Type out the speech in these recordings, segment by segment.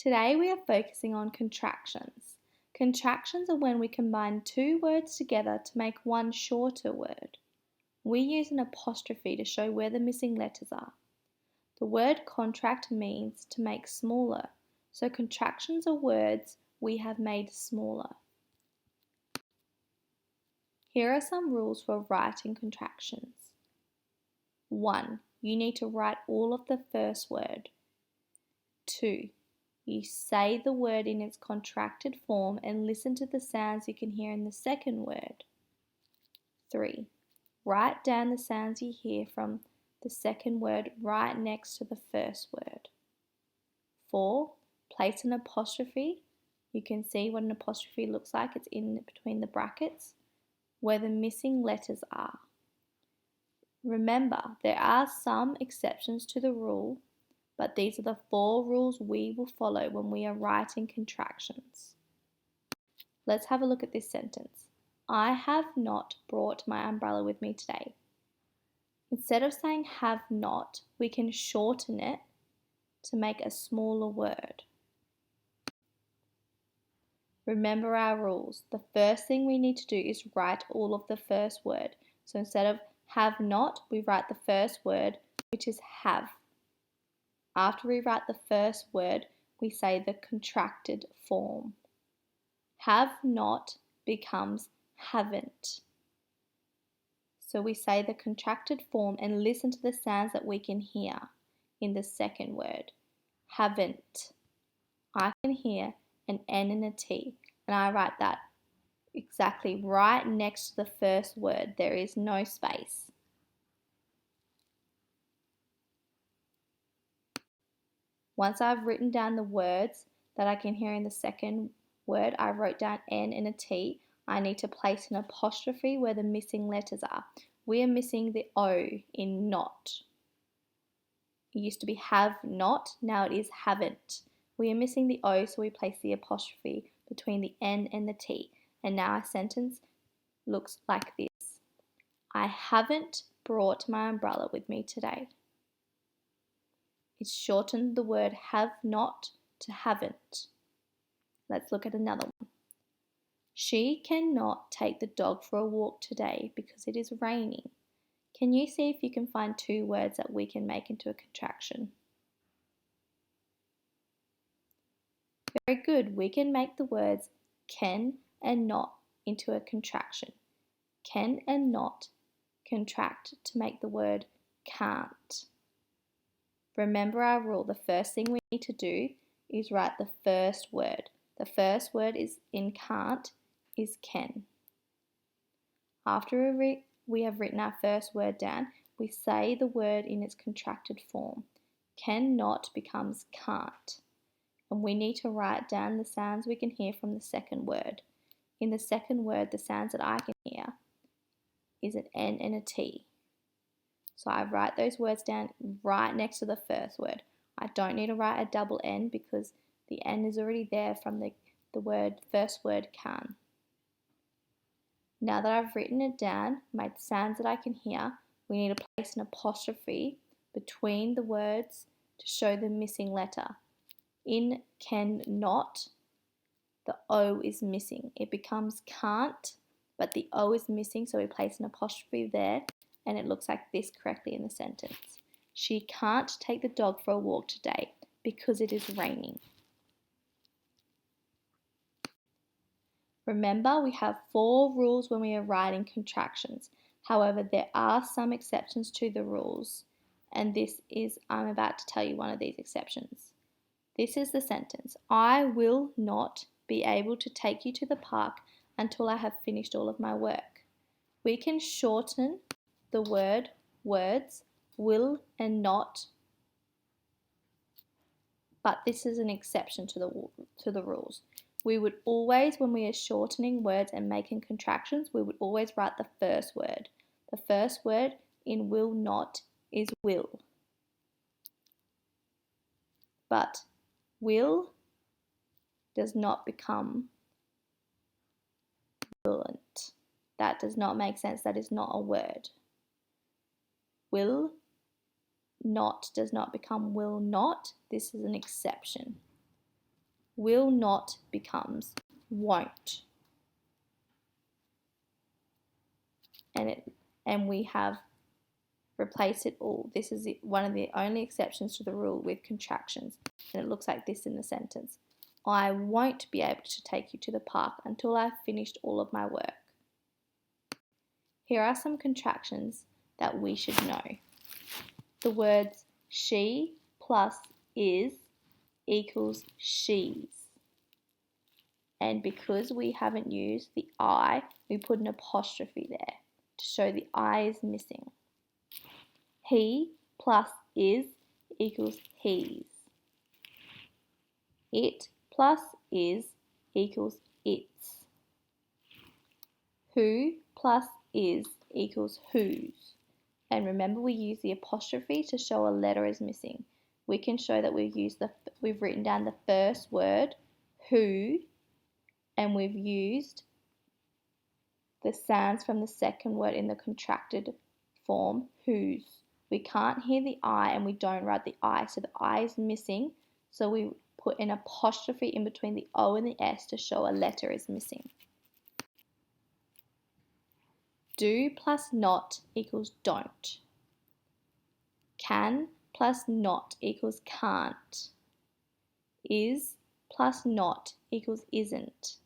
Today we are focusing on contractions. Contractions are when we combine two words together to make one shorter word. We use an apostrophe to show where the missing letters are. The word contract means to make smaller, so contractions are words we have made smaller. Here are some rules for writing contractions. 1. You need to write all of the first word. 2. You say the word in its contracted form and listen to the sounds you can hear in the second word. 3. Write down the sounds you hear from the second word right next to the first word. 4. Place an apostrophe. You can see what an apostrophe looks like. It's in between the brackets where the missing letters are. Remember, there are some exceptions to the rule, but these are the 4 rules we will follow when we are writing contractions. Let's have a look at this sentence. I have not brought my umbrella with me today. Instead of saying have not, we can shorten it to make a smaller word. Remember our rules. The first thing we need to do is write all of the first word. So instead of have not, we write the first word, which is have. After we write the first word, we say the contracted form. Have not becomes haven't. So we say the contracted form and listen to the sounds that we can hear in the second word. Haven't. I can hear an N and a T, and I write that exactly right next to the first word. There is no space. Once I've written down the words that I can hear in the second word, I wrote down N and a T. I need to place an apostrophe where the missing letters are. We are missing the O in not. It used to be have not, now it is haven't. We are missing the O, so we place the apostrophe between the N and the T. And now our sentence looks like this. I haven't brought my umbrella with me today. It's shortened the word have not to haven't. Let's look at another one. She cannot take the dog for a walk today because it is raining. Can you see if you can find 2 words that we can make into a contraction? Very good. We can make the words can and not into a contraction. Can and not contract to make the word can't. Remember our rule. The first thing we need to do is write the first word. The first word is in can't is can. After we have written our first word down, we say the word in its contracted form. Cannot becomes can't. And we need to write down the sounds we can hear from the second word. In the second word, the sounds that I can hear is an N and a T. So I write those words down right next to the first word. I don't need to write a double N because the N is already there from the first word can. Now that I've written it down, my sounds that I can hear, we need to place an apostrophe between the words to show the missing letter. In can not, the O is missing. It becomes can't, but the O is missing, so we place an apostrophe there, and it looks like this correctly in the sentence. She can't take the dog for a walk today because it is raining. Remember, we have 4 rules when we are writing contractions. However, there are some exceptions to the rules, and I'm about to tell you one of these exceptions. This is the sentence. I will not be able to take you to the park until I have finished all of my work. We can shorten the words will and not, but this is an exception to the rules. We would always, when we are shortening words and making contractions, we would always write the first word. The first word in will not is will. But will does not become willn't. That does not make sense. That is not a word. Will not does not become will not. This is an exception. Will not becomes won't. And we have replaced it all. This is one of the only exceptions to the rule with contractions. And it looks like this in the sentence. I won't be able to take you to the park until I've finished all of my work. Here are some contractions that we should know. The words she plus is equals she's. And because we haven't used the I, we put an apostrophe there to show the I is missing. He plus is equals he's. It plus is equals its. Who plus is equals whose. And remember, we use the apostrophe to show a letter is missing. We can show that we've written down the first word, who, and we've used the sounds from the second word in the contracted form, whose. We can't hear the I and we don't write the I, so the I is missing. So we put an apostrophe in between the O and the S to show a letter is missing. Do plus not equals don't. Can plus not equals can't. Is plus not equals isn't.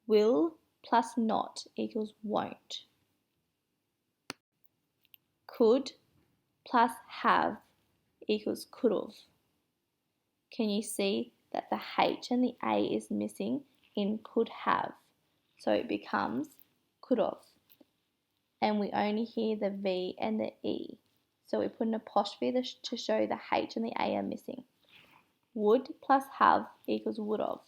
Will plus not equals won't. Could plus have equals could've. Can you see that the H and the A is missing in could have? So it becomes could've. And we only hear the V and the E. So we put an apostrophe to show the H and the A are missing. Would plus have equals would've.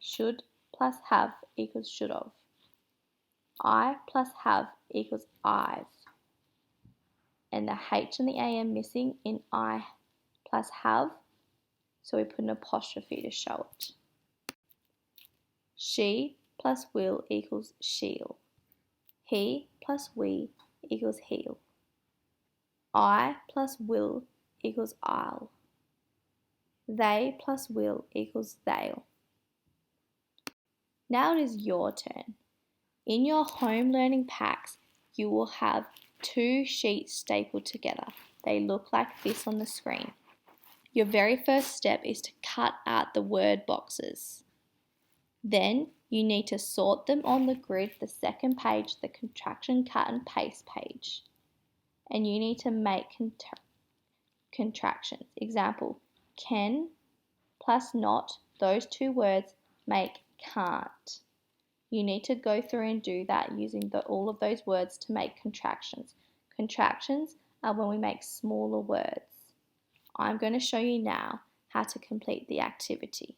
Should plus have equals should've. I plus have equals I've. And the H and the A are missing in I plus have, so we put an apostrophe to show it. She plus will equals she'll. He plus we equals he'll. I plus will equals I'll. They plus will equals they'll. Now it is your turn. In your home learning packs, you will have 2 sheets stapled together. They look like this on the screen. Your very first step is to cut out the word boxes. Then you need to sort them on the grid, the second page, the contraction cut and paste page. And you need to make contractions. Example, can plus not, those 2 words make can't. You need to go through and do that using all of those words to make contractions. Contractions are when we make smaller words. I'm going to show you now how to complete the activity.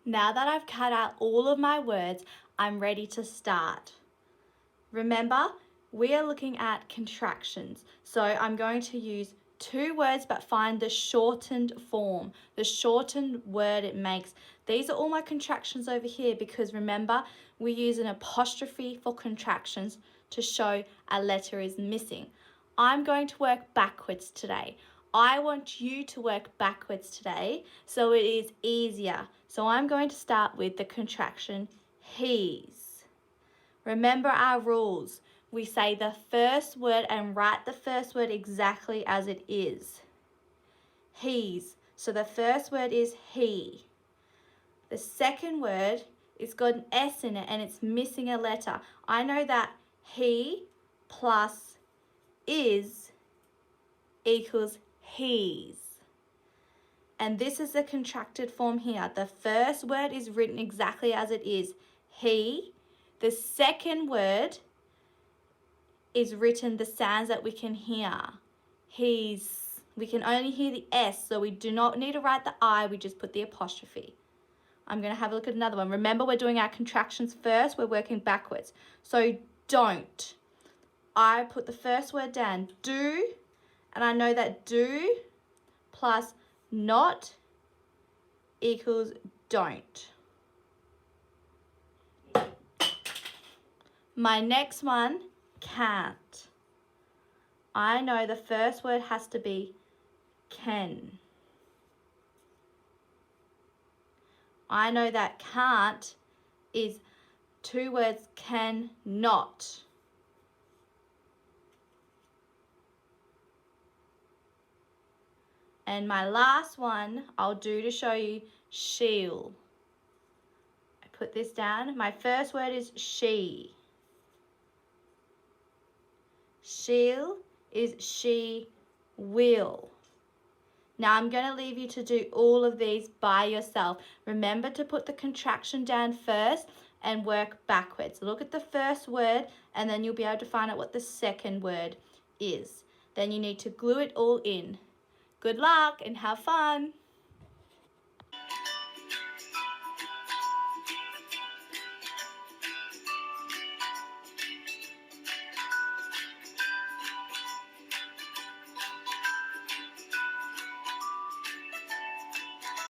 Now that I've cut out all of my words, I'm ready to start. Remember, we are looking at contractions. So I'm going to use 2 words but find the shortened form, the shortened word it makes. These are all my contractions over here because remember, we use an apostrophe for contractions to show a letter is missing. I'm going to work backwards today. I want you to work backwards today so it is easier. So I'm going to start with the contraction he's. Remember our rules. We say the first word and write the first word exactly as it is. He's. So the first word is he. The second word, it's got an S in it and it's missing a letter. I know that he plus is equals he's. And this is the contracted form here. The first word is written exactly as it is, he. The second word is written the sounds that we can hear. He's. We can only hear the S, so we do not need to write the I, we just put the apostrophe. I'm going to have a look at another one. Remember, we're doing our contractions first, we're working backwards. So don't. I put the first word down, do, and I know that do plus not equals don't. My next one, can't. I know the first word has to be can. I know that can't is two words, cannot. And my last one I'll do to show you, she'll. I put this down. My first word is she. She'll is she will. Now I'm going to leave you to do all of these by yourself. Remember to put the contraction down first and work backwards. Look at the first word and then you'll be able to find out what the second word is. Then you need to glue it all in. Good luck and have fun!